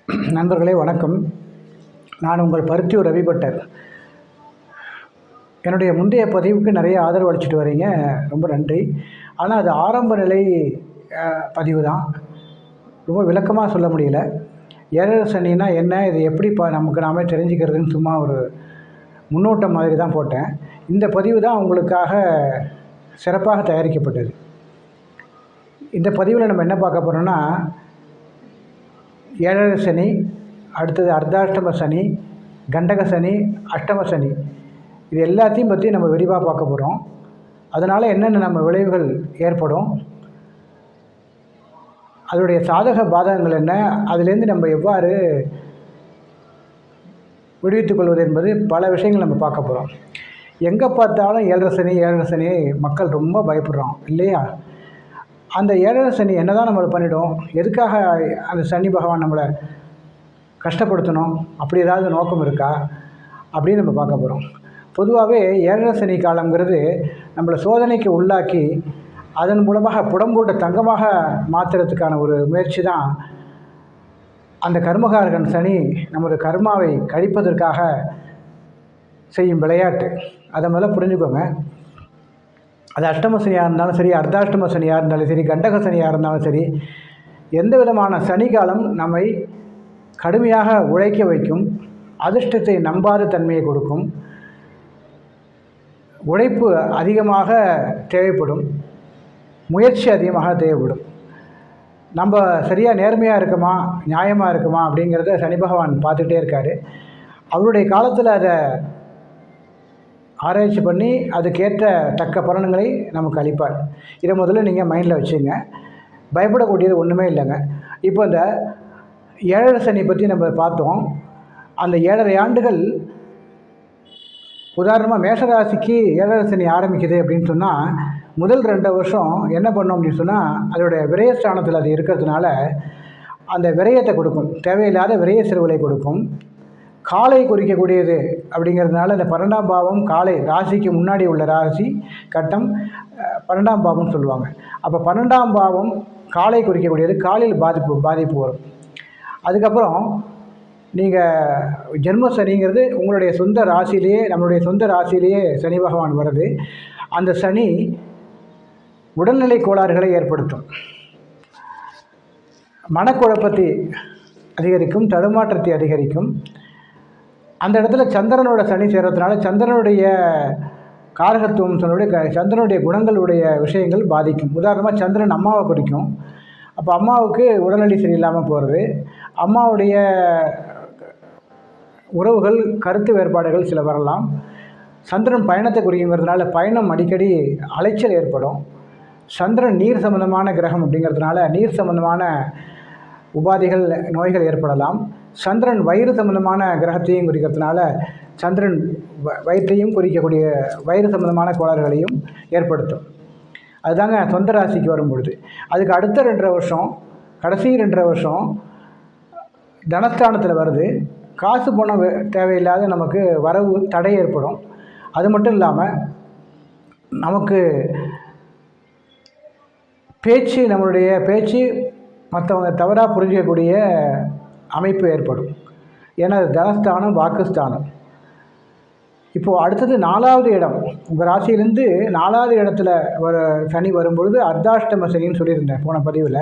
நண்பர்களே வணக்கம். நான் உங்கள் பருத்தியூர் ரவிபட்டர். என்னுடைய முந்தைய பதிவுக்கு நிறைய ஆதரவு அளிச்சிட்டு வரீங்க, ரொம்ப நன்றி. ஆனால் அது ஆரம்ப நிலை பதிவு தான், ரொம்ப விளக்கமாக சொல்ல முடியல. ஏழரை சனின்னா என்ன, இது எப்படி நமக்கு நாமே தெரிஞ்சுக்கிறதுன்னு சும்மா ஒரு முன்னோட்டம் மாதிரி தான் போட்டேன். இந்த பதிவு தான் உங்களுக்காக சிறப்பாக தயாரிக்கப்பட்டது. இந்த பதிவில் நம்ம என்ன பார்க்க போகிறோம்னா, ஏழரை சனி, அடுத்தது அர்த்தாஷ்டம சனி, கண்டக சனி, அஷ்டம சனி, இது எல்லாத்தையும் பற்றி நம்ம விரிவாக பார்க்க போகிறோம். அதனால் என்னென்ன நம்ம விளைவுகள் ஏற்படும், அதனுடைய சாதக பாதகங்கள் என்ன, அதிலேருந்து நம்ம எவ்வாறு விடுவித்துக் கொள்வது என்பது பல விஷயங்கள் நம்ம பார்க்க போகிறோம். எங்கே பார்த்தாலும் ஏழரை சனி மக்கள் ரொம்ப பயப்படுறோம் இல்லையா? அந்த ஏழரை சனி என்ன தான் நம்மளை பண்ணிடும், எதுக்காக அந்த சனி பகவான் நம்மளை கஷ்டப்படுத்தணும், அப்படி ஏதாவது நோக்கம் இருக்கா அப்படின்னு நம்ம பார்க்க போகிறோம். பொதுவாகவே ஏழரை சனி காலங்கிறது நம்மளை சோதனைக்கு உள்ளாக்கி அதன் மூலமாக புடம்போட்ட தங்கமாக மாற்றுறதுக்கான ஒரு முயற்சி தான். அந்த கர்மகாரகன் சனி நமது கர்மாவை கழிப்பதற்காக செய்யும் விளையாட்டு. அதை முதல்ல புரிஞ்சுக்கோங்க. அது அஷ்டம சனியாக இருந்தாலும் சரி, அர்த்தாஷ்டம சனியாக இருந்தாலும் சரி, கண்டக சனியாக இருந்தாலும் சரி, எந்த விதமான சனி காலம் நம்மை கடுமையாக உழைக்க வைக்கும், அதிர்ஷ்டத்தை நம்பாத தன்மையை கொடுக்கும், உழைப்பு அதிகமாக தேவைப்படும், முயற்சி அதிகமாக தேவைப்படும். நம்ம சரியாக நேர்மையாக இருக்குமா, நியாயமாக இருக்குமா அப்படிங்கிறத சனி பகவான் பார்த்துக்கிட்டே இருக்கார். அவருடைய காலத்தில் அதை ஆராய்ச்சி பண்ணி அதுக்கேற்ற தக்க பலன்களை நமக்கு அளிப்பார். இதை முதல்ல நீங்கள் மைண்டில் வச்சுங்க. பயப்படக்கூடியது ஒன்றுமே இல்லைங்க. இப்போ இந்த ஏழரை சனி பற்றி நம்ம பார்த்தோம். அந்த 7.5 ஆண்டுகள், உதாரணமாக மேஷராசிக்கு ஏழரை சனி ஆரம்பிக்குது அப்படின்னு சொன்னால், முதல் 2 வருஷம் என்ன பண்ணோம் அப்படின்னு சொன்னால், அதோடைய விரயஸ்தானத்தில் அது இருக்கிறதுனால அந்த விரயத்தை கொடுக்கும், தேவையில்லாத விரய செலவுகளை கொடுக்கும். காலை குறிக்கக்கூடியது அப்படிங்கிறதுனால இந்த 12ஆம் பாவம் காலை, ராசிக்கு முன்னாடி உள்ள ராசி கட்டம் 12ஆம் பாவம்னு சொல்லுவாங்க. அப்போ 12ஆம் பாவம் காலை குறிக்கக்கூடியது, காலையில் பாதிப்பு வரும். அதுக்கப்புறம் நீங்கள் ஜென்ம சனிங்கிறது உங்களுடைய சொந்த ராசியிலேயே, நம்மளுடைய சொந்த ராசியிலேயே சனி பகவான் வருது. அந்த சனி உடல்நிலை கோளாறுகளை ஏற்படுத்தும், மனக்குழப்பத்தை அதிகரிக்கும், தடுமாற்றத்தை அதிகரிக்கும். அந்த இடத்துல சந்திரனோட சனி சேர்றதுனால சந்திரனுடைய காரகத்துவம், சந்திரனுடைய குணங்களுடைய விஷயங்கள் பாதிக்கும். உதாரணமாக சந்திரன் அம்மாவை குறிக்கும். அப்போ அம்மாவுக்கு உடல்நிலை சரியில்லாமல் போகிறது, அம்மாவுடைய உறவுகள் கருத்து வேறுபாடுகள் சில வரலாம். சந்திரன் பயணத்தை குறிக்குங்கிறதுனால பயணம் அடிக்கடி அலைச்சல் ஏற்படும். சந்திரன் நீர் சம்பந்தமான கிரகம் அப்படிங்கிறதுனால நீர் சம்பந்தமான உபாதைகள், நோய்கள் ஏற்படலாம். சந்திரன் வயிறு சம்பந்தமான கிரகத்தையும் குறிக்கிறதுனால சந்திரன் வயிற்றையும் குறிக்கக்கூடிய வயிறு சம்பந்தமான கோளாறுகளையும் ஏற்படுத்தும். அதுதாங்க சொந்த ராசிக்கு வரும்பொழுது. அதுக்கு அடுத்த 2.5 வருஷம், கடைசி 2.5 வருஷம் தனஸ்தானத்தில் வருது. காசு பணம் தேவையில்லாத நமக்கு வரவு தடை ஏற்படும். அது மட்டும் இல்லாமல் நமக்கு நம்மளுடைய பேச்சு மற்றவங்க தவறாக புரிஞ்சிக்கக்கூடிய அமைப்பு ஏற்படும். ஏன்னா அது தனஸ்தானம், வாக்குஸ்தானம். இப்போது அடுத்தது 4வது இடம், உங்கள் ராசியிலேருந்து 4வது இடத்துல சனி வரும்பொழுது அர்த்தாஷ்டம சனின்னு சொல்லியிருந்தேன் போன பதிவில்.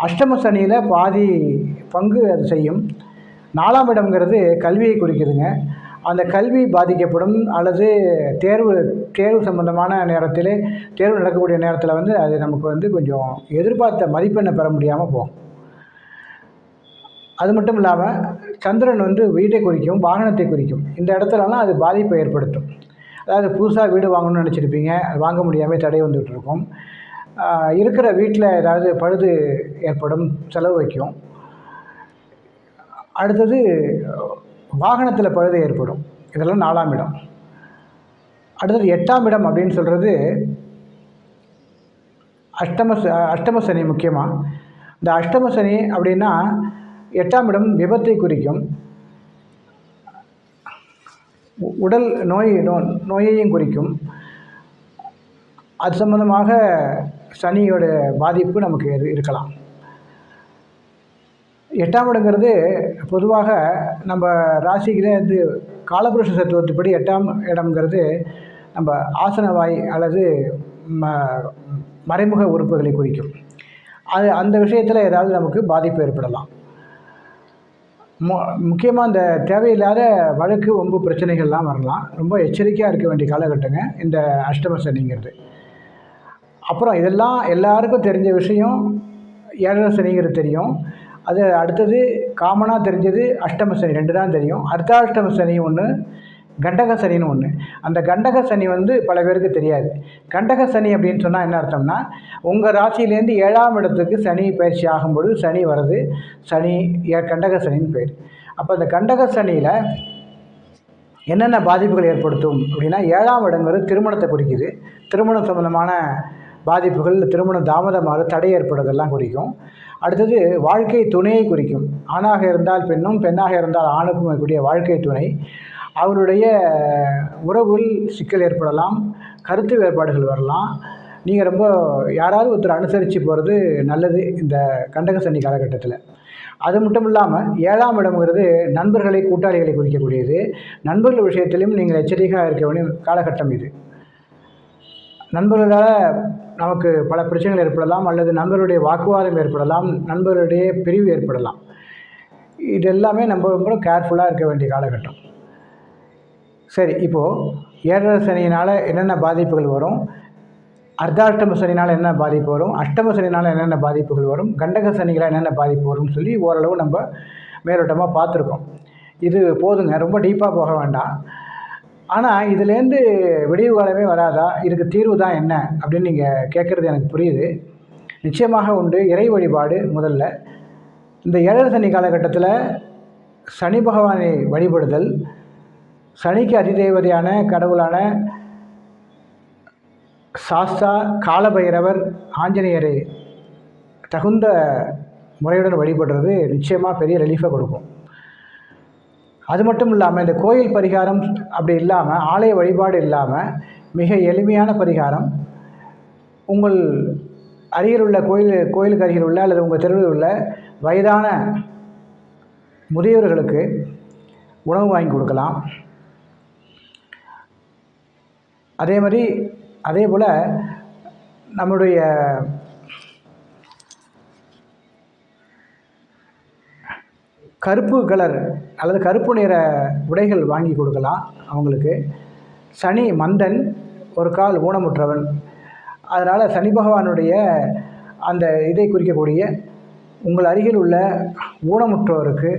அஷ்டம சனியில் பாதி பங்கு அது செய்யும். 4ஆம் இடம்ங்கிறது கல்வியை குறிக்குதுங்க. அந்த கல்வி பாதிக்கப்படும், அல்லது தேர்வு சம்பந்தமான நேரத்தில், தேர்வு நடக்கக்கூடிய நேரத்தில் அது நமக்கு கொஞ்சம் எதிர்பார்த்த மதிப்பெண்ணை பெற முடியாமல் போகும். அது மட்டும் இல்லாமல் சந்திரன் வீட்டை குறிக்கும், வாகனத்தை குறிக்கும். இந்த இடத்துலலாம் அது பாதிப்பை ஏற்படுத்தும். அதாவது புதுசாக வீடு வாங்கணும்னு நினச்சிருப்பீங்க, அது வாங்க முடியாமல் தடை வந்துகிட்ருக்கும். இருக்கிற வீட்டில் ஏதாவது பழுது ஏற்படும், செலவு வைக்கும். அடுத்தது வாகனத்தில் பழுது ஏற்படும். இதெல்லாம் 4ஆம் இடம். அடுத்தது 8ஆம் இடம் அப்படின்னு சொல்கிறது அஷ்டம சனி. முக்கியமாக இந்த அஷ்டம சனி அப்படின்னா 8ஆம் இடம் விபத்தை குறிக்கும், உடல் நோயையும் குறிக்கும். அது சம்பந்தமாக சனியோட பாதிப்பு நமக்கு இருக்கலாம். 8ஆம் இடங்கிறது பொதுவாக நம்ம ராசியில் இது காலபுருஷ தத்துவத்துப்படி 8ஆம் இடம்ங்கிறது நம்ம ஆசனவாய் அல்லது ம மறைமுக உறுப்புகளை குறிக்கும். அந்த விஷயத்தில் ஏதாவது நமக்கு பாதிப்பு ஏற்படலாம். முக்கியமாக இந்த தேவையில்லாத வழக்கு வம்பு பிரச்சனைகள்லாம் வரலாம். ரொம்ப எச்சரிக்கையாக இருக்க வேண்டிய காலகட்டங்க இந்த அஷ்டம சனிங்கிறது. அப்புறம் இதெல்லாம் எல்லாருக்கும் தெரிஞ்ச விஷயம். 7 சனிங்கிறது தெரியும். அது அடுத்தது காமனாக தெரிஞ்சது அஷ்டம சனி 2 தான் தெரியும். அர்த்தாஷ்டம சனி ஒன்று, கண்டக சனின்னு ஒன்று. அந்த கண்டக சனி பல பேருக்கு தெரியாது. கண்டக சனி அப்படின்னு சொன்னால் என்ன அர்த்தம்னா, உங்கள் ராசியிலேருந்து 7ஆம் இடத்துக்கு சனி பயிற்சி ஆகும்பொழுது சனி வர்றது சனி கண்டக சனின்னு பேர். அப்போ அந்த கண்டக சனியில் என்னென்ன பாதிப்புகள் ஏற்படுத்தும் அப்படின்னா, 7ஆம் இடங்கிறது திருமணத்தை குறிக்குது. திருமணம் சம்பந்தமான பாதிப்புகள், திருமணம் தாமதமாக தடை ஏற்படுறதெல்லாம் குறிக்கும். அடுத்தது வாழ்க்கை துணையை குறிக்கும். ஆணாக இருந்தால் பெண்ணும், பெண்ணாக இருந்தால் ஆணுக்கும் இருக்கக்கூடிய வாழ்க்கை துணை, அவருடைய உறவில் சிக்கல் ஏற்படலாம், கருத்து வேறுபாடுகள் வரலாம். நீங்கள் ரொம்ப யாராவது ஒருத்தர் அனுசரித்து போகிறது நல்லது இந்த கண்டக சனி காலகட்டத்தில். அது மட்டும் இல்லாமல் 7ஆம் இடம்ங்கிறது நண்பர்களை, கூட்டாளிகளை குறிக்கக்கூடியது. நண்பர்கள் விஷயத்திலும் நீங்கள் எச்சரிக்கையாக இருக்க வேண்டிய காலகட்டம் இது. நண்பர்களால் நமக்கு பல பிரச்சனைகள் ஏற்படலாம், அல்லது நண்பருடைய வாக்குவாதம் ஏற்படலாம், நண்பருடைய பிரிவு ஏற்படலாம். இது எல்லாமே நம்ம ரொம்ப கேர்ஃபுல்லாக இருக்க வேண்டிய காலகட்டம். சரி, இப்போது 7 சனியினால் என்னென்ன பாதிப்புகள் வரும், அர்த்தாஷ்டம சனினால் என்ன பாதிப்பு வரும், அஷ்டம சனினால் என்னென்ன பாதிப்புகள் வரும், கண்டக சனிகளால் என்னென்ன பாதிப்பு வரும்னு சொல்லி ஓரளவு நம்ம மேலோட்டமாக பார்த்துருக்கோம். இது போதுங்க, ரொம்ப டீப்பாக போக வேண்டாம். ஆனால் இதுலேருந்து விடிவு காலமே வராதா, இதுக்கு தீர்வு தான் என்ன அப்படின்னு நீங்கள் கேட்குறது எனக்கு புரியுது. நிச்சயமாக உண்டு. இறை வழிபாடு முதல்ல. இந்த 7 சனி காலகட்டத்தில் சனி பகவானை வழிபடுதல், சனிக்கு அதிதேவதையான கடவுளான சாஸ்தா, காலபைரவர், ஆஞ்சநேயரை தகுந்த முறையுடன் வழிபடுறது நிச்சயமாக பெரிய ரிலீஃபை கொடுக்கும். அது மட்டும் இல்லாமல் இந்த கோயில் பரிகாரம் அப்படி இல்லாமல், ஆலய வழிபாடு இல்லாமல் மிக எளிமையான பரிகாரம், உங்கள் அருகில் உள்ள கோயிலுக்கு அருகில் உள்ள அல்லது உங்கள் தெருவில் உள்ள வயதான முதியவர்களுக்கு உணவு வாங்கி கொடுக்கலாம். அதே போல் நம்முடைய கருப்பு கலர் அல்லது கருப்பு நிற உடைகள் வாங்கி கொடுக்கலாம் அவங்களுக்கு. சனி மந்தன், ஒரு கால் ஊனமுற்றவன். அதனால் சனி பகவானுடைய அந்த இதை குறிக்கக்கூடிய உங்கள் அருகில் உள்ள ஊனமுற்றோருக்கு,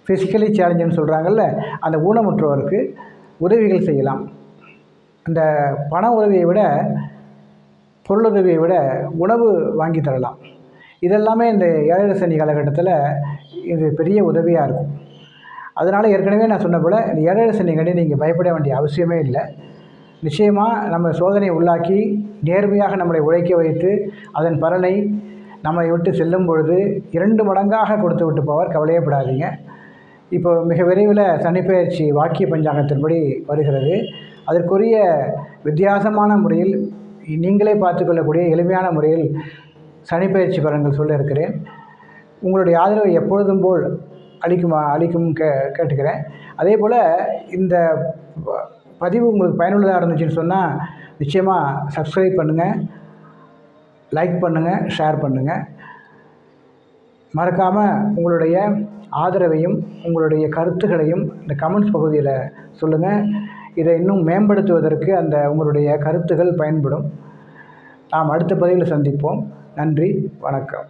ஃபிசிக்கலி சேலஞ்சுன்னு சொல்கிறாங்கல்ல, அந்த ஊனமுற்றோருக்கு உதவிகள் செய்யலாம். அந்த பண உதவியை விட, பொருளுதவியை விட உணவு வாங்கி தரலாம். இதெல்லாமே இந்த 7 சனி காலகட்டத்தில் இது பெரிய உதவியாக இருக்கும். அதனால் ஏற்கனவே நான் சொன்ன போல் இந்த 7 சனி கண்டி நீங்கள் பயப்பட வேண்டிய அவசியமே இல்லை. நிச்சயமாக நம்ம சோதனையை உள்ளாக்கி நேர்மையாக நம்மளை உழைக்க வைத்து அதன் பலனை நம்மை விட்டு செல்லும் பொழுது 2 மடங்காக கொடுத்து விட்டு போவார். கவலையப்படாதீங்க. இப்போ மிக விரைவில் சனிப்பெயர்ச்சி வாக்கிய பஞ்சாங்கத்தின்படி வருகிறது. அதற்குரிய வித்தியாசமான முறையில் நீங்களே பார்த்துக்கொள்ளக்கூடிய எளிமையான முறையில் சனிப்பெயர்ச்சி பலன்கள் சொல்ல இருக்கிறேன். உங்களுடைய ஆதரவை எப்பொழுதும் போல் அளிக்கும் கேட்டுக்கிறேன். அதே போல் இந்த பதிவு உங்களுக்கு பயனுள்ளதாக இருந்துச்சுன்னு சொன்னால் நிச்சயமாக சப்ஸ்கிரைப் பண்ணுங்கள், லைக் பண்ணுங்கள், ஷேர் பண்ணுங்கள். மறக்காமல் உங்களுடைய ஆதரவையும் உங்களுடைய கருத்துக்களையும் இந்த கமெண்ட்ஸ் பகுதியில் சொல்லுங்கள். இதை இன்னும் மேம்படுத்துவதற்கு அந்த உங்களுடைய கருத்துக்கள் பயன்படும். நாம் அடுத்த பதிவில் சந்திப்போம். நன்றி, வணக்கம்.